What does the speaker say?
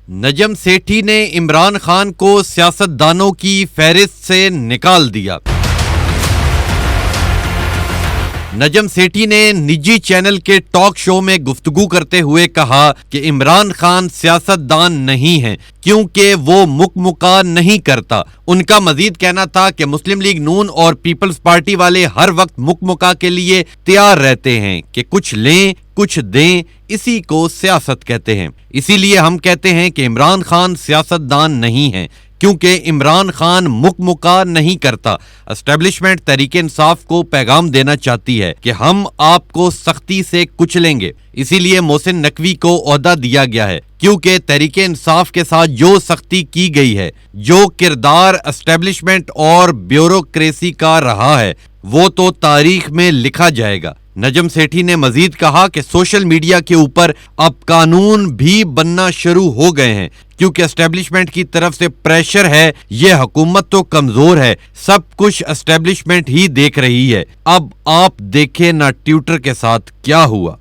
نجم سیٹھی نے عمران خان کو سیاستدانوں کی فہرست سے نکال دیا۔ نجم سیٹھی نے نجی چینل کے ٹاک شو میں گفتگو کرتے ہوئے کہا کہ عمران خان سیاستدان نہیں ہیں کیونکہ وہ مکمکا نہیں کرتا۔ ان کا مزید کہنا تھا کہ مسلم لیگ نون اور پیپلز پارٹی والے ہر وقت مکمکا کے لیے تیار رہتے ہیں کہ کچھ لیں کچھ دیں، اسی کو سیاست کہتے ہیں۔ اسی لیے ہم کہتے ہیں کہ عمران خان سیاستدان نہیں ہیں کیونکہ عمران خان مکمکا نہیں کرتا۔ اسٹیبلشمنٹ تحریک انصاف کو پیغام دینا چاہتی ہے کہ ہم آپ کو سختی سے کچلیں گے، اسی لیے محسن نقوی کو عہدہ دیا گیا ہے کیونکہ تحریک انصاف کے ساتھ جو سختی کی گئی ہے، جو کردار اسٹیبلشمنٹ اور بیوروکریسی کا رہا ہے، وہ تو تاریخ میں لکھا جائے گا۔ نجم سیٹھی نے مزید کہا کہ سوشل میڈیا کے اوپر اب قانون بھی بننا شروع ہو گئے ہیں کیونکہ اسٹیبلشمنٹ کی طرف سے پریشر ہے، یہ حکومت تو کمزور ہے، سب کچھ اسٹیبلشمنٹ ہی دیکھ رہی ہے۔ اب آپ دیکھیں نہ ٹویٹر کے ساتھ کیا ہوا۔